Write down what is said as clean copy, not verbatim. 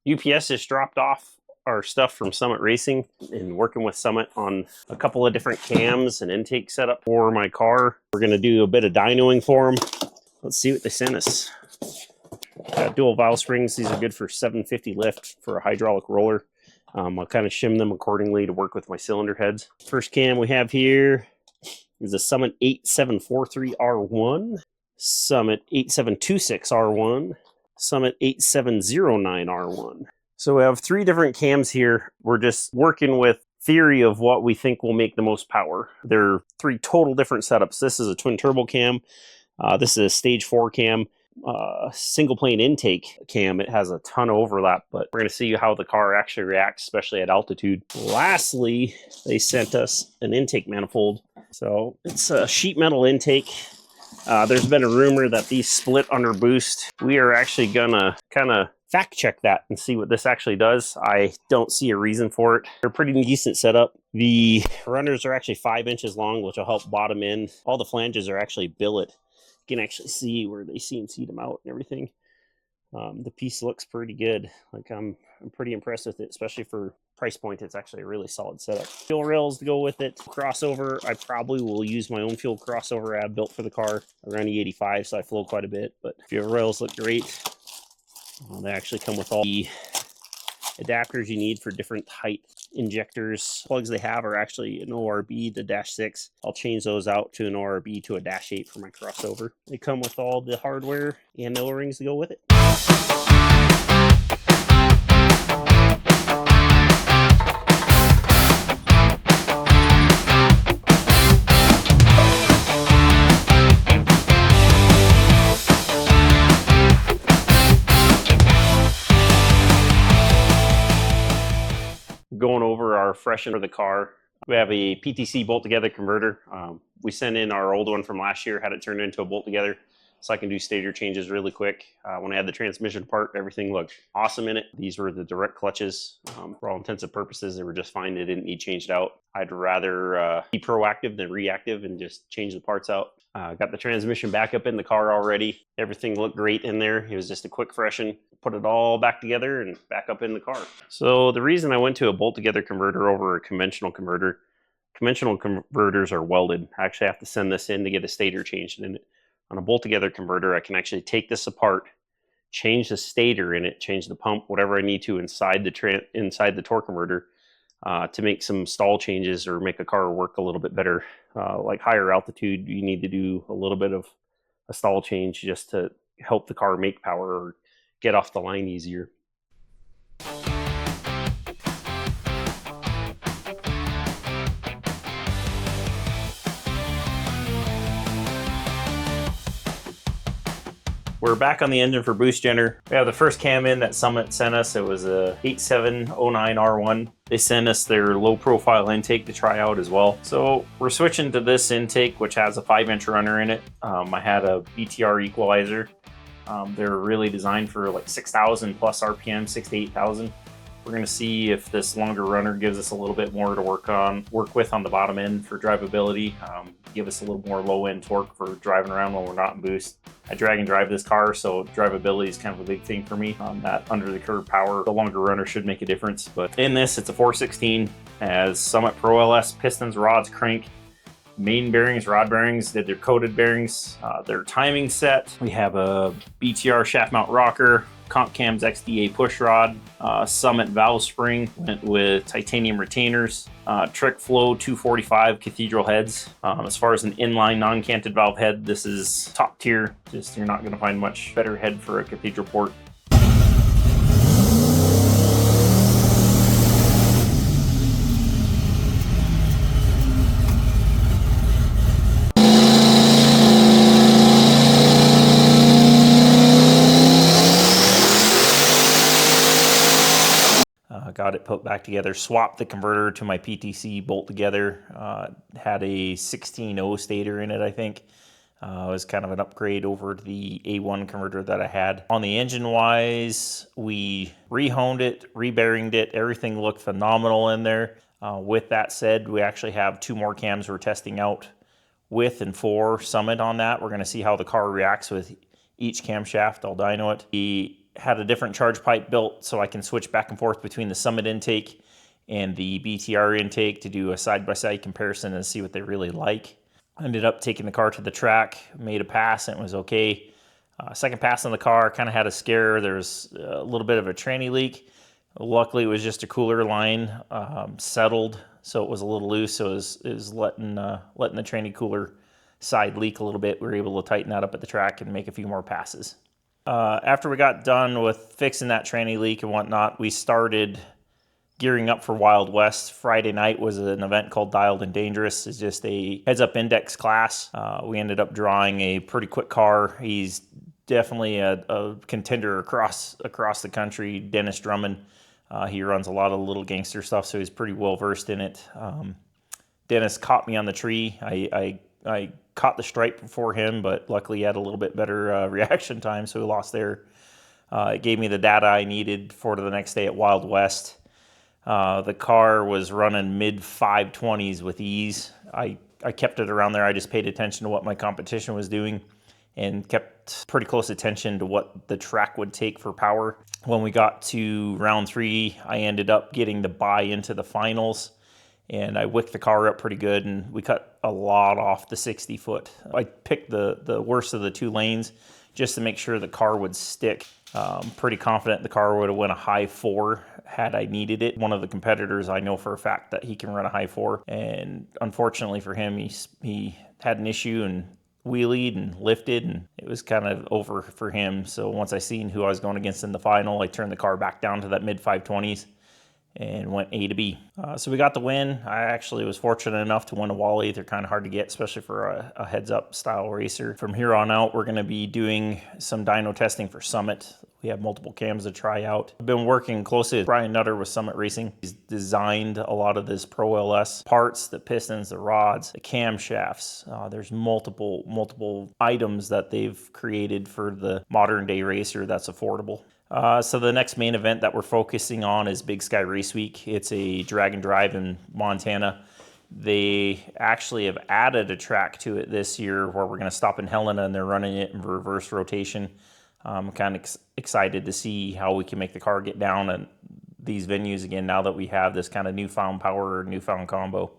UPS just dropped off our stuff from Summit Racing and working with Summit on a couple of different cams and intake setup for my car. We're going to do a bit of dynoing for them. Let's see what they sent us. Got dual valve springs. These are good for 750 lift for a hydraulic roller. I'll kind of shim them accordingly to work with my cylinder heads. First cam we have here is a Summit 8743R1, Summit 8726R1, Summit 8709R1. So we have 3 different cams here. We're just working with theory of what we think will make the most power. There are 3 total different setups. This is a twin turbo cam. This is a stage 4 cam. Single plane intake cam. It has a ton of overlap, but we're going to see how the car actually reacts, especially at altitude. Lastly, they sent us an intake manifold. So it's a sheet metal intake. There's been a rumor that these split under boost. We are actually gonna kind of fact check that and see what this actually does. I don't see a reason for it. They're pretty decent setup. The runners are actually 5 inches long, which will help bottom in. All the flanges are actually billet. You can actually see where they CNC'd them out and everything. The piece looks pretty good. Like I'm pretty impressed with it, especially for price point. It's actually a really solid setup. Fuel rails to go with it. Crossover, I probably will use my own fuel crossover I have built for the car. Around E85, so I flow quite a bit. But fuel rails look great. They actually come with all the adapters you need for different height injectors. Plugs they have are actually an ORB, the -6. I'll change those out to an ORB to a -8 for my crossover. They come with all the hardware and the O-rings to go with it. Going over our freshen of the car. We have a PTC bolt together converter. We sent in our old one from last year, had it turned into a bolt together, so I can do stator changes really quick. When I had the transmission part, everything looked awesome in it. These were the direct clutches. For all intents and purposes, they were just fine. They didn't need changed out. I'd rather be proactive than reactive and just change the parts out. Got the transmission back up in the car already. Everything looked great in there. It was just a quick freshen. Put it all back together and back up in the car. So the reason I went to a bolt together converter over a conventional converters are welded. I actually have to send this in to get a stator changed in it. On a bolt together converter, I can actually take this apart, change the stator in it, change the pump, whatever I need to inside the torque converter to make some stall changes or make a car work a little bit better. Like higher altitude, you need to do a little bit of a stall change just to help the car make power or get off the line easier. We're back on the engine for boost gener. We have the first cam in that Summit sent us. It was a 8709R1. They sent us their low profile intake to try out as well. So we're switching to this intake, which has a 5-inch runner in it. I had a BTR equalizer. They're really designed for like 6,000 plus RPM, 6 to 8,000. We're going to see if this longer runner gives us a little bit more to work with on the bottom end for drivability, give us a little more low end torque for driving around when we're not in boost. I drag and drive this car, so drivability is kind of a big thing for me. That under the curve power, the longer runner should make a difference. But in this, it's a 416, has Summit Pro LS pistons, rods, crank, main bearings, rod bearings, they're coated bearings, their timing set. We have a BTR shaft mount rocker, Comp Cams XDA push rod, Summit valve spring, went with titanium retainers, Trick Flow 245 cathedral heads. As far as an inline non-canted valve head, this is top tier. Just you're not going to find much better head for a cathedral port. Got it put back together, swapped the converter to my PTC bolt together. Had a 16.0 stator in it, I think. It was kind of an upgrade over the A1 converter that I had. On the engine wise, we re-honed it, re-bearinged it. Everything looked phenomenal in there. With that said, we actually have 2 more cams we're testing out with and for Summit on that. We're going to see how the car reacts with each camshaft. I'll dyno it. The had a different charge pipe built so I can switch back and forth between the Summit intake and the BTR intake to do a side-by-side comparison and see what they really like. I ended up taking the car to the track, made a pass, and it was okay. Second pass on the car, kind of had a scare. There was a little bit of a tranny leak. Luckily, it was just a cooler line, settled, so it was a little loose. So it was letting the tranny cooler side leak a little bit. We were able to tighten that up at the track and make a few more passes. After we got done with fixing that tranny leak and whatnot, we started gearing up for Wild West. Friday night was an event called Dialed and Dangerous. It's just a heads-up index class. We ended up drawing a pretty quick car. He's definitely a contender across the country, Dennis Drummond. He runs a lot of little gangster stuff, so he's pretty well versed in it. Dennis caught me on the tree. I caught the stripe before him, but luckily he had a little bit better reaction time, so we lost there. It gave me the data I needed for the next day at Wild West. The car was running mid 520s with ease. I kept it around there. I just paid attention to what my competition was doing and kept pretty close attention to what the track would take for power. When we got to round 3, I ended up getting the bye into the finals, and I wicked the car up pretty good, and we cut a lot off the 60 foot. I picked the worst of the 2 lanes just to make sure the car would stick. Pretty confident the car would have went a high 4 had I needed it. One of the competitors, I know for a fact that he can run a high 4, and unfortunately for him, he had an issue and wheelied and lifted, and it was kind of over for him. So once I seen who I was going against in the final, I turned the car back down to that mid 520s and went A to B. So we got the win. I actually was fortunate enough to win a Wally. They're kind of hard to get, especially for a heads-up style racer. From here on out, we're going to be doing some dyno testing for Summit. We have multiple cams to try out. I've been working closely with Brian Nutter with Summit Racing. He's designed a lot of this Pro LS parts, the pistons, the rods, the camshafts. There's multiple items that they've created for the modern day racer that's affordable. So the next main event that we're focusing on is Big Sky Race Week. It's a drag and drive in Montana. They actually have added a track to it this year where we're going to stop in Helena, and they're running it in reverse rotation. I'm kind of excited to see how we can make the car get down at these venues again now that we have this kind of newfound power or newfound combo.